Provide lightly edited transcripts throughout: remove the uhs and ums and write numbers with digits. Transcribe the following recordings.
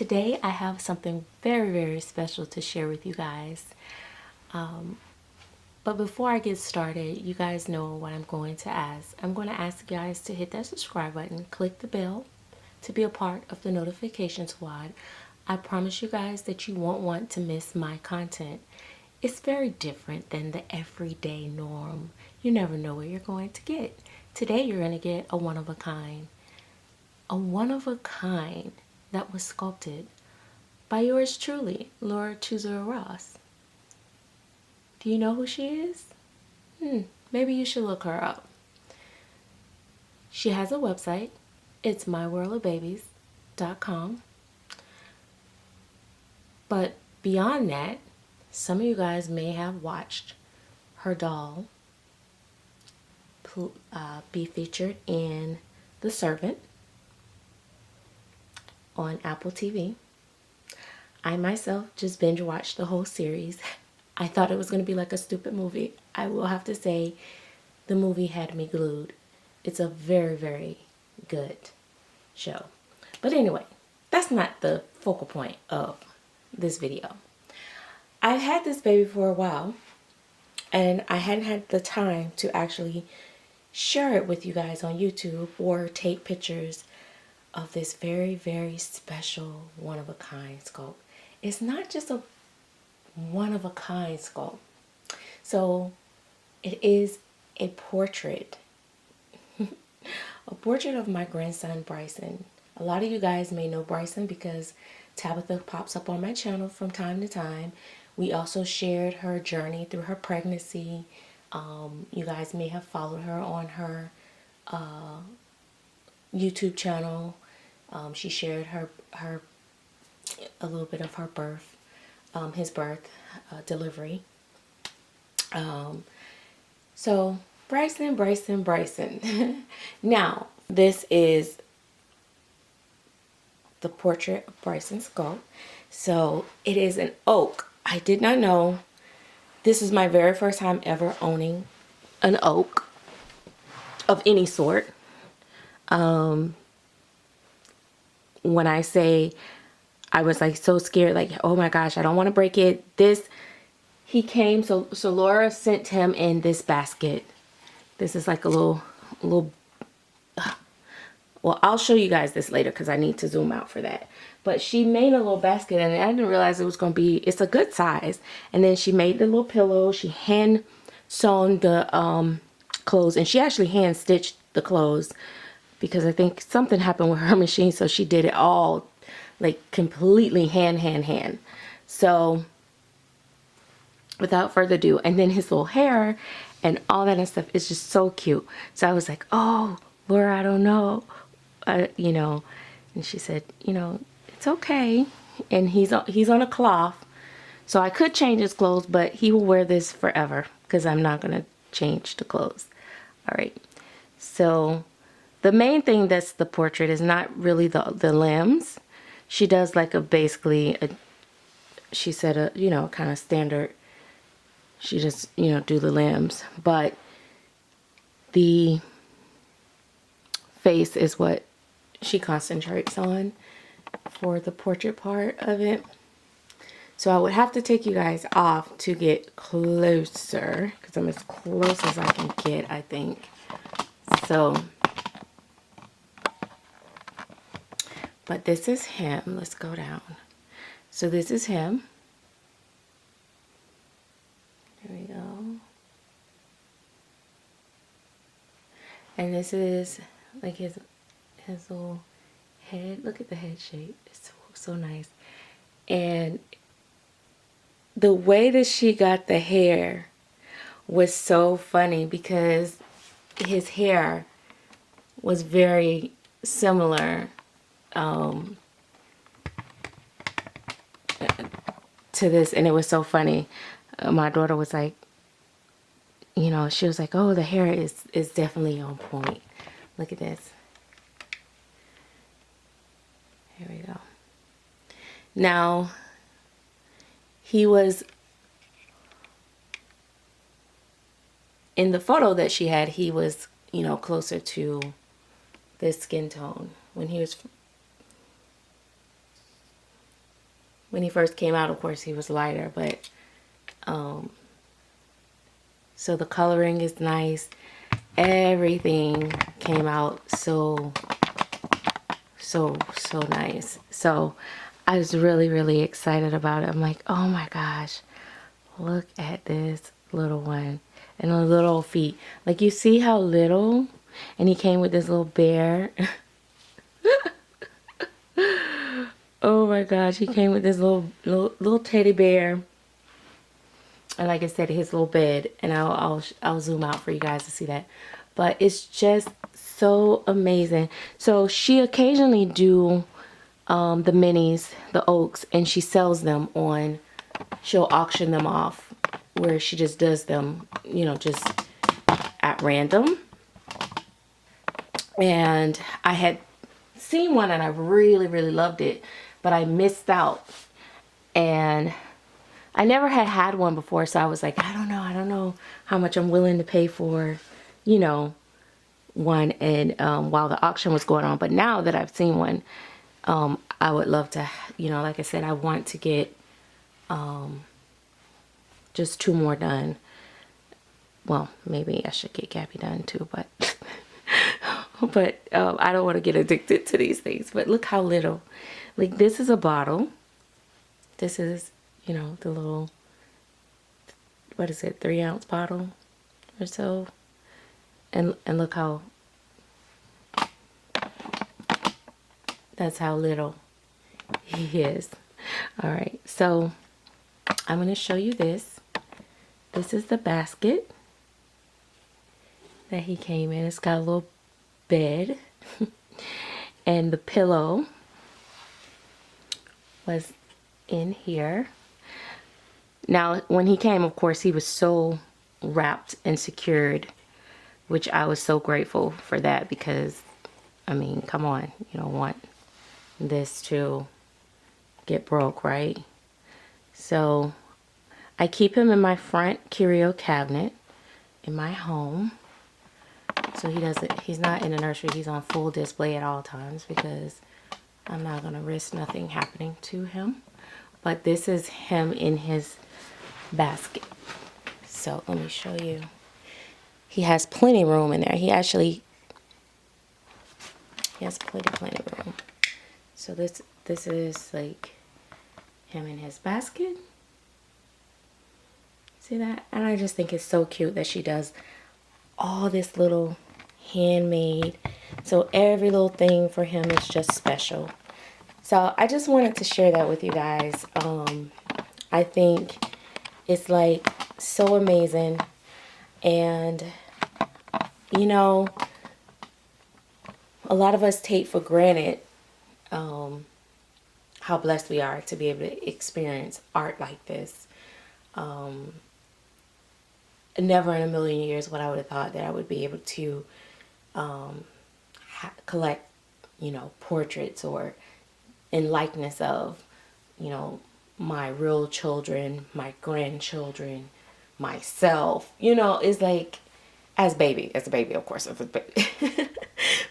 Today I have something very special to share with you guys. But before I get started, you guys know what I'm going to ask. I'm going to ask you guys to hit that subscribe button, click the bell to be a part of the notification squad. I promise you guys that you won't want to miss my content. It's very different than the everyday norm. You never know what you're going to get. Today you're going to get a one of a kind. A one of a kind that was sculpted by yours truly, Laura Tuzio. Do you know who she is? Maybe you should look her up. She has a website. It's myworldofbabies.com. But beyond that, some of you guys may have watched her doll be featured in The Servant on Apple TV. I myself just binge watched the whole series. I thought it was going to be like a stupid movie. I will have to say the movie had me glued. It's a very good show. But anyway, that's not the focal point of this video. I've had this baby for a while and I hadn't had the time to actually share it with you guys on YouTube or take pictures of this very special one-of-a-kind sculpt. It's not just a one-of-a-kind sculpt. So it is a portrait. A portrait of my grandson, Bryson. A lot of you guys may know Bryson because Tabitha pops up on my channel from time to time. We also shared her journey through her pregnancy. You guys may have followed her on her YouTube channel. She shared a little bit of her birth, his birth, delivery. So Bryson. Now, this is the portrait of Bryson sculpt. So it is an oak. I did not know. This is my very first time ever owning an oak of any sort. When I say I was like so scared, like, oh my gosh, I don't want to break it. He came, so Laura sent him in this basket. This is like a little, well, I'll show you guys this later because I need to zoom out for that. But she made a little basket and I didn't realize it was going to be, it's a good size. And then she made the little pillow. She hand sewn the clothes, and she actually hand stitched the clothes because I think something happened with her machine. So she did it all like completely hand. So without further ado, and then his little hair and all that and stuff is just so cute. So I was like, oh, Laura, I don't know, you know. And she said, you know, it's okay. And he's on a cloth, so I could change his clothes, but he will wear this forever because I'm not gonna change the clothes. All right. So the main thing that's the portrait is not really the limbs. She does like she said a, you know, kind of standard. She just, you know, do the limbs, but the face is what she concentrates on for the portrait part of it. So I would have to take you guys off to get closer because I'm as close as I can get, I think. So, but this is him. Let's go down. So this is him. There we go. And this is like his little head. Look at the head shape. It's so nice. And the way that she got the hair was so funny because his hair was very similar to this, and it was so funny. My daughter was like, you know, she was like, oh, the hair is definitely on point. Look at this. Here we go. Now, he was, in the photo that she had, he was, you know, closer to this skin tone when he was When he first came out, of course, he was lighter, but so the coloring is nice. Everything came out so nice. So I was really excited about it. I'm like, oh my gosh, look at this little one and the little feet. Like, you see how little, and he came with this little bear. Oh my gosh, he came with this little teddy bear. And like I said, his little bed, and I'll zoom out for you guys to see that. But it's just so amazing. So she occasionally do the minis, the OOAKs, and she sells them on, she'll auction them off, where she just does them, you know, just at random. And I had seen one and I really loved it, but I missed out. And I never had one before, so I was like, I don't know how much I'm willing to pay for, you know, one. And while the auction was going on, but now that I've seen one, I would love to, you know, like I said, I want to get just 2 more done. Well, maybe I should get Gabby done too, but but I don't want to get addicted to these things. But look how little. Like, this is a bottle. This is, you know, the little, what is it, 3-ounce bottle or so. And look how, that's how little he is. All right, so I'm going to show you this. This is the basket that he came in. It's got a little bed and the pillow was in here. Now, when he came, of course, he was so wrapped and secured, which I was so grateful for that, because, I mean, come on, you don't want this to get broke, right? So I keep him in my front curio cabinet in my home. So he's not in the nursery, he's on full display at all times, because I'm not going to risk nothing happening to him. But this is him in his basket. So let me show you. He has plenty of room in there. He has plenty of room. So this is like him in his basket. See that? And I just think it's so cute that she does all this little handmade. So every little thing for him is just special. So I just wanted to share that with you guys. I think it's like so amazing. And, you know, a lot of us take for granted how blessed we are to be able to experience art like this. Never in a million years would I would have thought that I would be able to collect, you know, portraits or in likeness of, you know, my real children, my grandchildren, myself. You know, it's like, as a baby, of course, as a baby.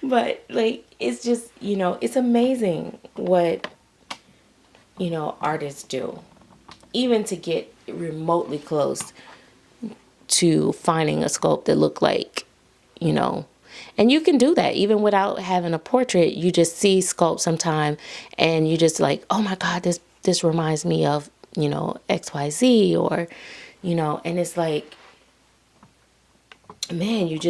But like, it's just, you know, it's amazing what, you know, artists do, even to get remotely close to finding a sculpt that look like, you know. And you can do that even without having a portrait. You just see sculpt sometime and you just like, oh my God, this reminds me of, you know, XYZ, or, you know, and it's like, man, it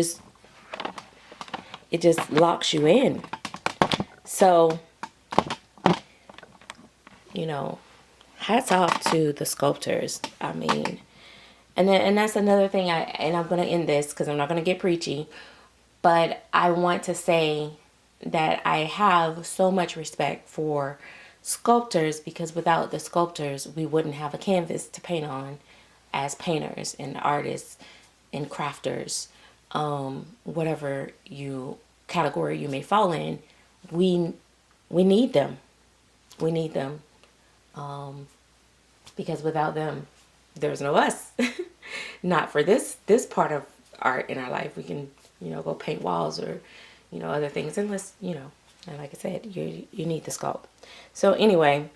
just locks you in. So, you know, hats off to the sculptors. I mean, and that's another thing. I'm going to end this because I'm not going to get preachy, but I want to say that I have so much respect for sculptors, because without the sculptors, we wouldn't have a canvas to paint on as painters and artists and crafters. Whatever category you may fall in, we need them. We need them. Because without them, there's no us. Not for this part of art in our life. We can, you know, go paint walls or, you know, other things, unless, you know, and like I said, you need the sculpt. So anyway,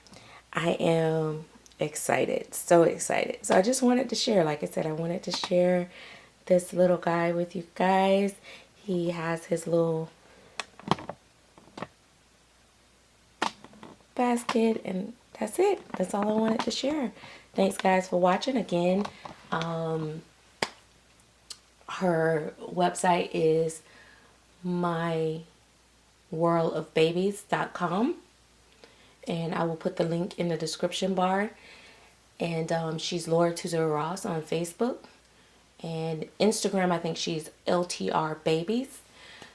I am excited, so excited. So I just wanted to share, like I said, I wanted to share this little guy with you guys. He has his little basket, and that's it. That's all I wanted to share. Thanks guys for watching. Again, her website is myworldofbabies.com, and I will put the link in the description bar. And she's Laura Tuzio Ross on Facebook, and Instagram I think she's LTR Babies.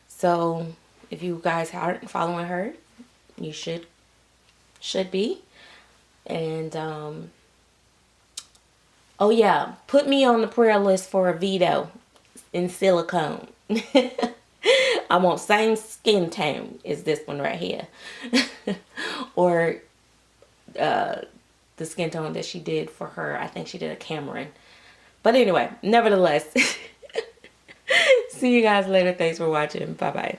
So if you guys aren't following her, you should be. And oh yeah, put me on the prayer list for a veto in silicone. I want same skin tone as this one right here. Or the skin tone that she did for her. I think she did a Cameron. But anyway, nevertheless, see you guys later. Thanks for watching. Bye-bye.